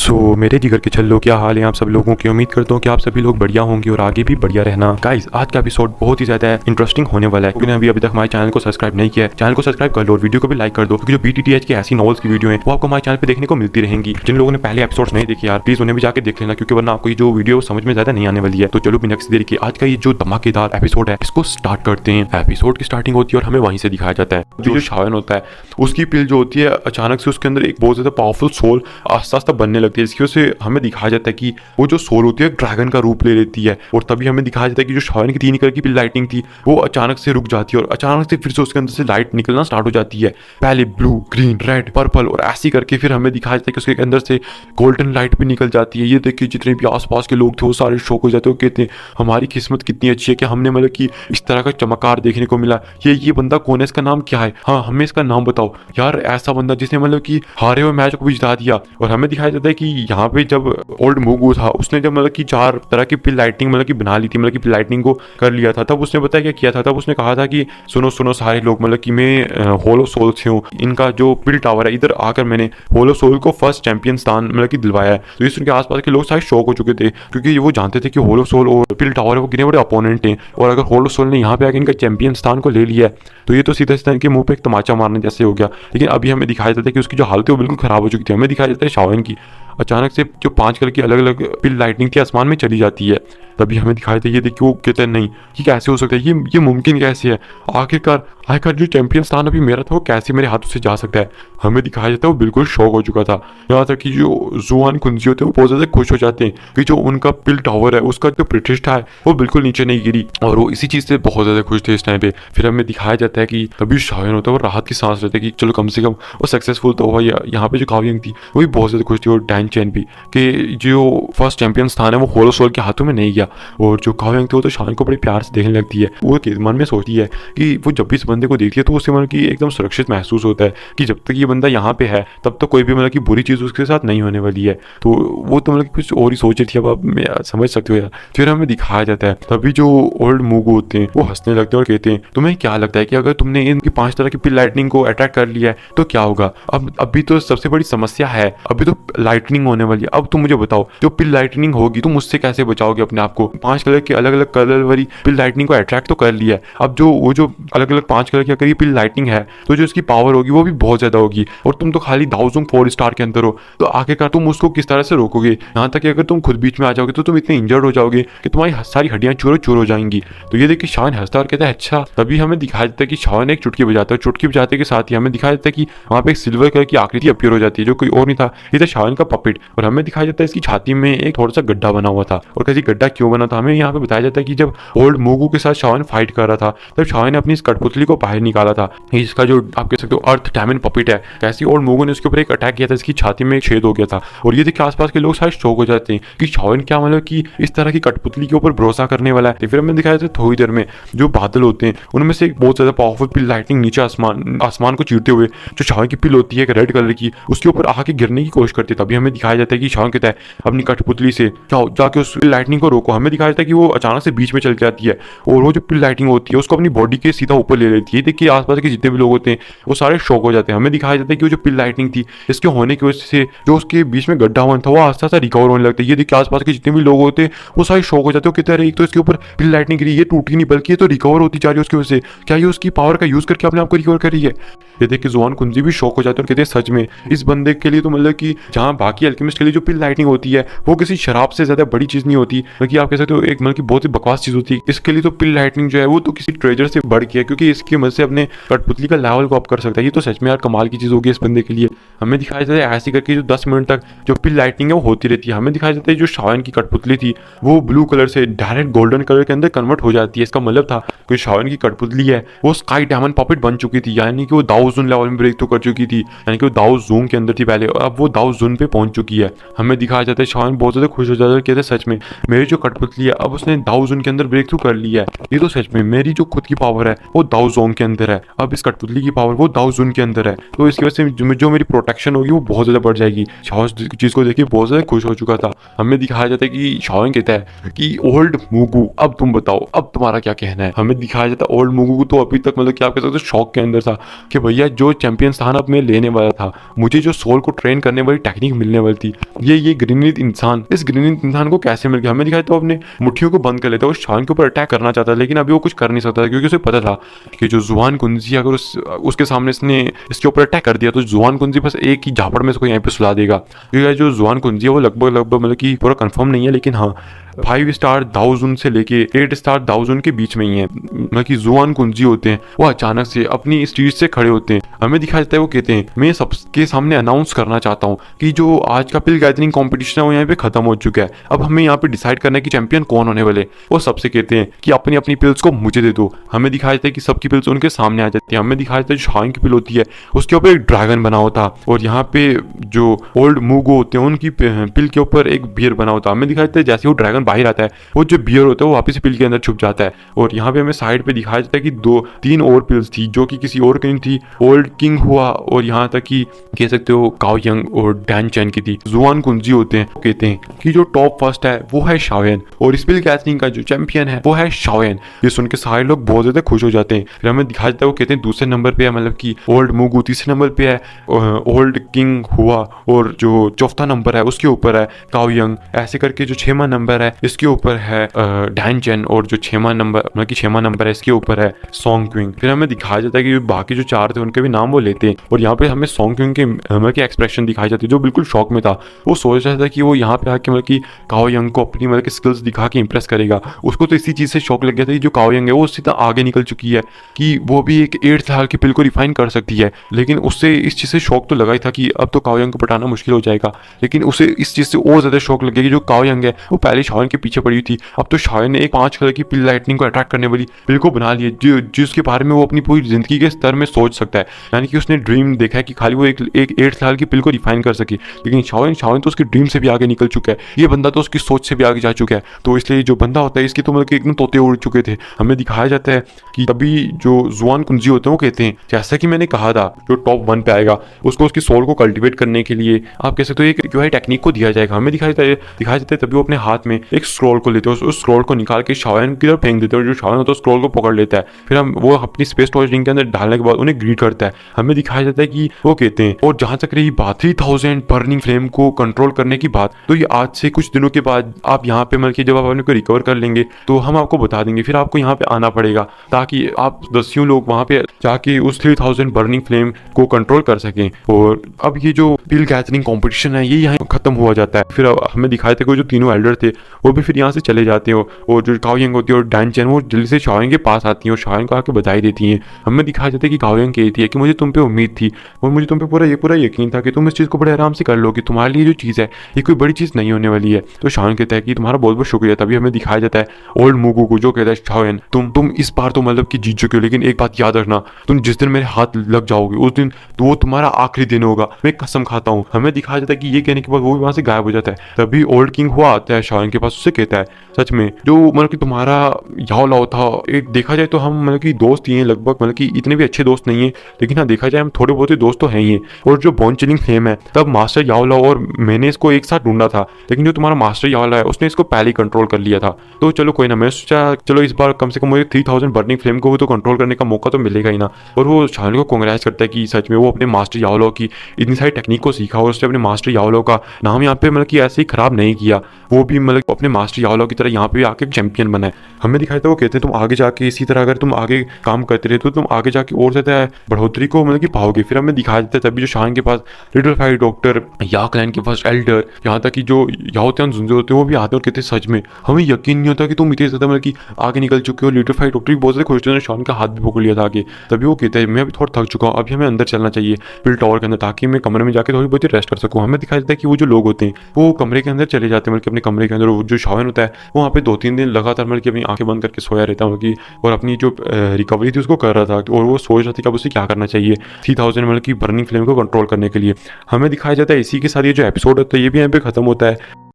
मेरे जिगर के छल्लो, क्या हाल है आप सब लोगों की। उम्मीद करता हूँ कि आप सभी लोग बढ़िया होंगे और आगे भी बढ़िया रहना। गाइस, आज का एपिसोड बहुत ही ज्यादा इंटरेस्टिंग होने वाला है, क्योंकि अभी तक हमारे चैनल को सब्सक्राइब नहीं किया है। चैनल को सब्सक्राइब कर लो और वीडियो को भी लाइक कर दो, क्योंकि जो बीटीटीएच की ऐसी नॉवेल्स की वीडियो है वो आपको हमारे चैनल पे देखने को मिलती रहेंगी। जिन लोगों ने पहले एपिसोड नहीं देखे यार, प्लीज उन्हें भी जाकर देख लेना, क्योंकि वरना आपको ये जो वीडियो समझ में ज्यादा नहीं आने वाली है। तो चलो बिना किसी देरी के आज का ये जो धमाकेदार एपिसोड है इसको स्टार्ट करते हैं। एपिसोड की स्टार्टिंग होती है और हमें वहीं से दिखाया जाता है जो शायन होता है उसकी पिल जो होती है, अचानक से उसके अंदर एक बहुत ज्यादा पावरफुल सोल आस्ता आस्ता बनने लगती है। इसकी वजह से हमें दिखाया जाता है कि वो जो सोल होती है ड्रैगन का रूप ले लेती है। और तभी हमें दिखाया जाता है कि जो शायन की 3 कलर की लाइटिंग थी वो अचानक से रुक जाती है और अचानक से फिर से उसके अंदर से लाइट निकलना स्टार्ट हो जाती है। पहले ब्लू, ग्रीन, रेड, पर्पल और ऐसी करके फिर हमें दिखाया जाता है कि उसके अंदर से गोल्डन लाइट भी निकल जाती है। ये देख के जितने भी आसपास के लोग थे वो सारे शौक हो जाते हैं, कहते हैं हमारी किस्मत कितनी अच्छी है कि हमने मतलब कि इस तरह का चमत्कार देखने को मिला। ये बंदा कौन है, इसका नाम क्या है, हाँ हमें इसका नाम बताओ यार। ऐसा बंदा जिसने मतलब कि हारे हुए मैच को भी जिता दिया। और हमें दिखाया जाता है कि यहाँ पे जब ओल्ड मूगू था उसने जब मतलब कि 4 तरह की पिल लाइटिंग मतलब कि बना ली थी, मतलब कि पिल लाइटिंग को कर लिया था। तब उसने बताया क्या किया था, तब उसने कहा था कि सुनो सुनो सारे लोग, मतलब कि मैं होलो सोल से हूँ, इनका जो पिल टावर है इधर आकर मैंने होलो सोल को फर्स्ट चैंपियन स्थान मतलब कि दिलवाया है। तो इस उनके आसपास के लोग सारे शौक हो चुके थे, क्योंकि वो जानते थे कि होलो सोल और पिल टावर है वो कितने बड़े अपोनेंट हैं। और अगर होलो सोल ने यहाँ पे आकर इनका चैंपियन स्थान को ले लिया है तो ये तो सीधा सीधा इनके मुंह पे एक तमाचा मारने जैसे हो गया। लेकिन अभी हमें दिखाया जाता है कि उसकी जो हालत है वो बिल्कुल खराब हो चुकी थी। हमें दिखाया जाता है शाओन की अचानक से जो 5 कलर की अलग अलग पिल लाइटनिंग थी आसमान में चली जाती है। तभी हमें दिखाया जाता है, ये देखिए वो कहते हैं नहीं ये कैसे हो सकता है, ये मुमकिन कैसे है, आखिरकार जो चैंपियन स्थान अभी मेरा था वो कैसे मेरे हाथों से जा सकता है। हमें दिखाया जाता है वो बिल्कुल शॉक हो चुका था। यहाँ तक कि जो जुआन कुंजी होते हैं वो बहुत ज्यादा खुश हो जाते हैं कि जो उनका पिल टावर है उसका जो प्रतिष्ठा है वो बिल्कुल नीचे नहीं गिरी, और वो इसी चीज से बहुत ज्यादा खुश थे इस टाइम पे। फिर हमें दिखाया जाता है कि तभी शायन होता है वो राहत की सांस लेते हैं कि चलो कम से कम वो सक्सेसफुल तो हुआ। यहाँ पे जो काव्यंग थी वो भी बहुत ज्यादा खुश थी, और डैन चैन भी, कि जो फर्स्ट चैंपियन स्थान है वो होलो सोल के हाथों में नहीं गया। और जो काव्यंग थी वो तो शायन को बड़े प्यार से देखने लगती है। वो मन में सोचती है कि वो जब भी इस बंदे को देखती है तो उसे मतलब कि एकदम सुरक्षित महसूस होता है कि जब तक ये बंदा यहाँ पे है तब तक कोई भी मतलब कि बुरी चीज उसके साथ नहीं होने वाली है। तो वो तो मतलब कुछ और ही सोच रही थी, अब आप समझ सकते हो यार। फिर हमें दिखाया जाता है तभी जो ओल्ड मूगू होते हैं वो हंसने लगते हैं और कहते हैं तुम्हें क्या लगता है कि अगर तुमने इनकी 5 तरह की पिल लाइटनिंग को अटैक कर लिया है तो क्या होगा। अब अभी तो सबसे बड़ी समस्या है, अभी तो लाइटनिंग होने वाली है। अब तुम मुझे बताओ जो पिल लाइटनिंग होगी तुम उससे कैसे बचाओगे अपने आप को। 5 कलर के अलग अलग कलर वाली पिल लाइटनिंग को अट्रैक्ट तो कर लिया है, अब जो वो जो अलग अलग 5 कलर की अगर ये पिल लाइटनिंग है तो जो इसकी पावर होगी वो भी बहुत ज्यादा होगी। और तुम तो खाली दाओजुंग 4 स्टार के अंदर हो, तो आखिरकार तुम उसको किस तरह से रोकोगे। यहाँ तक कि अगर तुम खुद बीच में आ जाओगे तो तुम इतने इंजर्ड हो जाओगे कि तुम्हारी सारी हड्डियां चूरो चूर हो जाएंगी। तो ये देख के शान हंसता और कहता है अच्छा। तभी हमें दिखाया जाता है कि शान एक चुटकी बजाता है, चुटकी बजाते के साथ ही हमें दिखाया जाता है कि वहाँ पे एक सिल्वर कलर की आकृति अपीयर हो जाती है जो कोई और नहीं था, ये था शान का पपेट। और हमें दिखाया जाता है इसकी छाती में एक थोड़ा सा गड्ढा बना हुआ था। और कैसे गड्ढा क्यों बना था हमें यहाँ पे बताया जाता है कि जब ओल्ड मूगू के साथ शान फाइट कर रहा था तब शान ने अपनी इस कठपुतली को बाहर निकाला था। इसका जो आप कह सकते हो अर्थ डायमंड पपेट है, कैसे ओल्ड मूगू ने उसके ऊपर एक अटैक किया था, इसकी छाती में एक छेद हो गया था। और ये देख के आसपास के लोग सारे शौक हो जाते हैं कि शान क्या मतलब कि इस तरह की कठपुतली के ऊपर भरोसा करने वाला है। फिर हमें दिखाया जाता है थोड़ी देर में जो बादल होते हैं उनमें से एक बहुत ज्यादा पावरफुल पिल लाइटनिंग नीचे आसमान को चीरते हुए जो शान की पिल होती है एक रेड कलर की उसके ऊपर आके गिरने की कोशिश करती है। तभी हमें दिखाया जाता है कि शान कहता है अपनी कठपुतली से जाओ जाके उस लाइटनिंग को रोको। हमें दिखाया जाता है कि वो अचानक से बीच में चल जाती है और वो जो पिल लाइटनिंग होती है उसको अपनी बॉडी के सीधा ऊपर ले लेती है। देखिए आसपास के जितने भी लोग होते हैं वो सारे शॉक हो जाते हैं। हमें दिखाया जाता है कि वो जो पिल लाइटनिंग थी इसके होने की वजह से जो उसके बीच में गड्ढा हुआ था वो आस्ता आस्ता रिकवर होने लगता है। ये देखिए आसपास के जितने भी लोग होते हैं वो सारे शॉक हो जाते हैं, कहते हैं एक तो इसके ऊपर पिल लाइटनिंग गिरी, ये टूटी नहीं बल्कि ये तो रिकवर होती जा रही है उसकी वजह से, क्या ये उसकी पावर का यूज करके अपने आप को रिकवर कर रही है। ये देख के जुआन कुंजी भी शौक हो जाते हैं और कहते हैं सच में इस बंदे के लिए तो मतलब कि जहाँ बाकी अल्केमिस्ट के लिए जो पिल लाइटनिंग होती है वो किसी शराब से ज्यादा बड़ी चीज नहीं होती, बल्कि आप कह सकते हो एक मतलब की बहुत ही बकवास चीज होती है। इसके लिए तो पिल लाइटनिंग जो है वो तो किसी ट्रेजर से बढ़ के है, क्योंकि इसकी मदद से अपने कठपुतली का लेवल को अप कर सकता है। ये तो सच में यार कमाल की चीज होगी इस बंदे के लिए। हमें दिखाया जाता है ऐसी करके जो 10 मिनट तक जो पिल लाइटनिंग है वो होती रहती है। हमें दिखाया जाता है जो शायन की कठपुतली थी वो ब्लू कलर से डायरेक्ट गोल्डन कलर के अंदर कन्वर्ट हो जाती है। इसका मतलब था कि शायन की कठपुतली है वो स्काई डायमंड पॉपेट बन चुकी थी, यानी कि वो दाओ जुन लेवल में ब्रेक थ्रू कर चुकी थी, यानी कि वो दाओ जून के अंदर थी पहले और अब वो दाओ जुन पे पहुंच चुकी है। हमें दिखाया जाता है शायन बहुत ज्यादा खुश हो जाता है, कहते सच में मेरी जो कठपुतली है अब उसने दाओ जुन के अंदर ब्रेक थ्रू कर लिया है। ये तो सच में मेरी जो खुद की पावर है वो दाओ जोंग के अंदर है, अब इस कठपुतली की पावर वो दाओ जुन के अंदर है। तो इसकी वजह से जो मेरी प्रोटेक्शन होगी वो बहुत ज्यादा बढ़ जाएगी। शाओन चीज को देखिए बहुत ज्यादा खुश हो चुका था। हमें दिखाया जाता है कि शाओन कहता है कि ओल्ड मूगू अब तुम बताओ अब तुम्हारा क्या कहना है। हमें दिखाया जाता है ओल्ड मूगू तो अभी तक मतलब कि आप कह सकते हो शौक के अंदर था कि भैया जो चैंपियन स्थान अब मैं लेने वाला था, मुझे जो सोल को ट्रेन करने वाली टेक्निक मिलने होने वाली थी। ये ग्रीनीथ इंसान, इस ग्रीनीथ इंसान को कैसे मिल गया? हमें दिखाया तो अपने मुट्ठियों को बंद कर लेता, उस शान के ऊपर अटैक करना चाहता, लेकिन अभी वो कुछ कर नहीं सकता क्योंकि उसे पता था कि जो जुआन कुंजी अगर उसके सामने इसने इसके ऊपर अटैक कर दिया तो जुआन कुंजी बस एक ही झापड़ में इसको यहाँ पे सुला देगा। क्योंकि जो जुआन कुंजी है वो लगभग मतलब कि पूरा कंफर्म नहीं है, लेकिन हाँ 5 स्टार दाउजुन से लेके 8 स्टार दाउजुन के बीच में ही है। मतलब कि जुआन कुंजी होते हैं वो अचानक से अपनी स्टेज से खड़े होते हैं। हमें दिखाया जाता है वो कहते हैं मैं सबके सामने अनाउंस करना चाहता हूँ कि जो आज का पिल गैदरिंग कॉम्पिटिशन है वो यहाँ पे खत्म हो चुका है। अब हमें यहाँ पे डिसाइड करना है कि चैंपियन कौन होने वाले। वो सबसे कहते हैं कि अपनी अपनी पिल्स को मुझे दे दो। हमें दिखाया जाता है कि सबकी पिल्स उनके सामने आ जाती है। हमें दिखाया जाता है जो शाइन की पिल होती है उसके ऊपर एक ड्रैगन बना होता, और यहाँ पे जो ओल्ड मूगो होते हैं उनकी पिल के ऊपर एक बियर बना होता। हमें दिखाया जाता है जैसे वो ड्रैगन बाहर आता है वो जो बियर होता है वो वापस पिल के अंदर छुप जाता है। और यहाँ पे हमें साइड पे दिखाया जाता है कि 2-3 और पिल्स थी जो कि किसी और की नहीं थी, ओल्ड किंग हुआ और यहाँ तक कि कह सकते हो काओ यंग और डैन चैन की थी। जुआन कुंजी होते हैं कहते हैं कि जो टॉप फर्स्ट है वो है शाओयन और इस पिल गैदरिंग का जो चैंपियन है वो है शाओयन। ये सुन के सारे लोग बहुत ज्यादा खुश हो जाते हैं। फिर हमें दिखाया जाता है वो कहते हैं दूसरे नंबर पे है मतलब कि ओल्ड मूगू, तीसरे नंबर पे है ओल्ड किंग हुआ, और जो चौथा नंबर है उसके ऊपर है काओ यंग। ऐसे करके जो 6वां नंबर है इसके ऊपर है डैन चैन, और जो 6वां नंबर मतलब कि 6वां नंबर है इसके ऊपर है सॉन्ग क्विंग। फिर हमें दिखाया जाता है कि बाकी जो 4 थे उनके भी नाम वो लेते हैं, और यहाँ पे हमें सॉन्ग क्विंग के मतलब की एक्सप्रेशन दिखाई जाती है जो बिल्कुल शॉक में था। वो सोच रहा था कि वो यहाँ पे आके मतलब कि काओ यंग को अपनी मतलब की स्किल्स दिखा के इंप्रेस करेगा। उसको तो इसी चीज से शौक लग गया था कि जो काओ यंग है वो उससे इतना आगे निकल चुकी है कि वो भी एक 8 साल की पिल को रिफाइन कर सकती है। लेकिन उससे इस चीज से शौक तो लगा ही था कि अब तो काओ यंग को पटाना मुश्किल हो जाएगा, लेकिन उसे इस चीज से और ज्यादा शौक लग गया कि जो काओ यंग है वो पहले शाओन के पीछे पड़ी थी, अब तो शाओन ने एक 5 कलर की पिल लाइटनिंग को अट्रैक्ट करने वाली पिल को बना लिया जिसके बारे में वो अपनी पूरी जिंदगी के स्तर में सोच सकता है। यानी कि उसने ड्रीम देखा है कि खाली वो एक 8 साल की पिल को रिफाइन कर सके, लेकिन शाओन तो उसकी ड्रीम से भी आगे निकल चुका है। ये बंदा तो उसकी सोच से भी आगे जा चुका है, तो इसलिए जो बंदा होता है इसके तो मतलब कि एकदम तोते उड़ चुके थे। हमें दिखाया जाता है कि तभी जो जुआन कुंजी होते हैं वो कहते हैं जैसा कि मैंने कहा था जो टॉप 1 पे आएगा उसको उसकी सोल को कल्टीवेट करने के लिए आप कह सकते हो एक क्यूआई टेक्निक को दिया जाएगा। हमें दिखाया जाता है तभी वो अपने हाथ में एक स्क्रॉल को लेते हैं, उस स्क्रॉल को निकाल के शाओन की तरफ फेंक देते हैं, और जो शाओन होता है स्क्रॉल को पकड़ लेता है। फिर हम वो अपनी स्पेस स्टोरेज रिंग के अंदर डालने के बाद उन्हें ग्रीट करता है। हमें दिखाया जाता है कि वो कहते हैं, और जहां तक रही बात 3000 बर्निंग फ्लेम को कंट्रोल करने की बात, तो ये आज से कुछ दिनों के बाद आप यहाँ पे मतलब जब आप अपने को रिकवर कर लेंगे तो हम आपको बता देंगे, फिर आपको यहाँ पे आना पड़ेगा ताकि आप 10 लोग वहां पे जाके उस 3000 बर्निंग फ्लेम को कंट्रोल कर सकें। और अब ये जो पिल गैदरिंग कॉम्पिटिशन है ये यहाँ खत्म हुआ जाता है। फिर हमें दिखाया था कि जो तीनों एल्डर थे वो भी फिर यहाँ से चले जाते हैं, और जो काओ यंग होती है और डैन चैन वो जल्दी से शाओन के पास आती हैं और शाओन को आके बधाई देती हैं। हमें दिखाया जाता है कि काओ यंग कहती है कि मुझे तुम पे उम्मीद थी और मुझे तुम पे पूरा यकीन था कि तुम इस चीज़ को बड़े आराम से कर लोगे, तुम्हारे लिए जो चीज़ है ये कोई बड़ी चीज़ नहीं होने वाली है। तो शाओन कहता है कि तुम्हारा बहुत बहुत शुक्रिया। तभी हमें दिखाया जाता है ओल्ड मूगू को जो कहता है शाओन तुम इस बार तो मतलब कि जीत चुके हो, लेकिन एक बात याद रखना तुम जिस दिन मेरे हाथ लग जाओगे उस दिन तो वो तुम्हारा आखिरी दिन होगा, मैं कसम खाता हूँ। हमें दिखाया जाता है कि ये कहने के बाद वो भी वहां से गायब हो जाता है। तभी ओल्ड किंग हुआ आता है शाओन के पास, उससे कहता है सच में जो मतलब कि तुम्हारा याओ लाओ था, एक देखा जाए तो हम मतलब कि दोस्त ही हैं लगभग, मतलब कि इतने भी अच्छे दोस्त नहीं है, लेकिन हाँ देखा जाए हम थोड़े बहुत ही दोस्त तो हैं ही। और जो बोन चिलिंग फ्लेम है तब मास्टर याओ लाओ और मैंने इसको एक साथ ढूंढा था, लेकिन जो तुम्हारा मास्टर याओ लाओ है उसने इसको पहले ही कंट्रोल कर लिया था। तो चलो कोई ना, मैं सोचा चलो इस बार कम से कम मुझे 3000 बर्निंग फ्लेम को तो कंट्रोल करने का मौका तो मिलेगा ही ना। और वो शाओन को कांग्रेस करता है कि सच में वो अपने मास्टर याओ लाओ की इतनी सारी टेक्निक को सीखा और उसने अपने मास्टर याओ लाओ का नाम यहाँ पे मतलब कि ऐसे ही खराब नहीं किया, वो भी मतलब अपने मास्टर याओ लाओ की तरह यहाँ पे आके चैंपियन बना है। हमें दिखाया था वो कहते हैं तुम आगे जाके इसी तरह अगर तुम आगे काम करते रहे तो तुम आगे जाके और ज्यादा बढ़ोतरी को मतलब कि पाओगे। फिर हमें दिखाया जाता है तभी जो शान के पास लिटिल फाइट डॉक्टर, या क्लैन के पास एल्डर, यहाँ तक कि जो याओ त्यान जुंजे होते हैं वो भी आते हैं और कहते हैं सच में हमें यकीन नहीं होता कि तुम इतने ज्यादा मतलब कि आगे निकल चुके हो। लिटिल फाइट डॉक्टर भी बहुत ज्यादा खुश थे, शान का हाथ भी पकड़ लिया था आगे। तभी वो कहता है मैं अभी थोड़ा थक चुका हूँ, अभी हमें अंदर चलना चाहिए पिल टावर के अंदर ताकि मैं कमरे में जाकर थोड़ी बहुत रेस्ट कर सकूँ। हमें दिखाया जाता है कि वो जो लोग होते हैं वो कमरे के अंदर चले जाते हैं, मतलब अपने कमरे के अंदर। जो शाओन होता है वो वहाँ पे 2-3 दिन लगातार मतलब कि अपनी आंखें बंद करके सोया रहता है, मतलब और अपनी जो रिकवरी थी उसको कर रहा था, और वो सोच रहा था कि अब उसे क्या करना चाहिए 3000 मतलब की बर्निंग फ्लेम को कंट्रोल करने के लिए। हमें दिखाया जाता है इसी के साथ ये जो एपिसोड होता है ये भी यहाँ पे खत्म होता है।